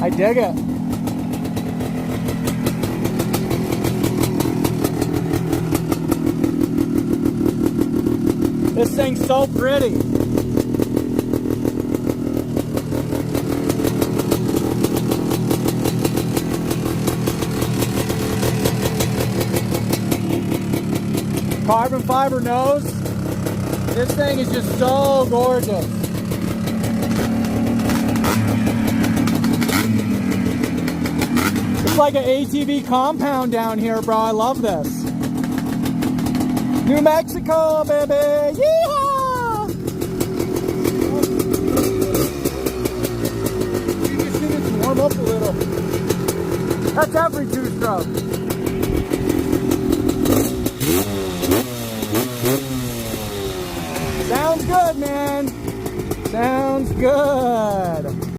I dig it. This thing's so pretty. Carbon fiber nose. This thing is just so gorgeous. It's like an ATV compound down here, bro. I love this. New Mexico, baby! Yeehaw! You just need it to warm up a little. That's every two-stroke.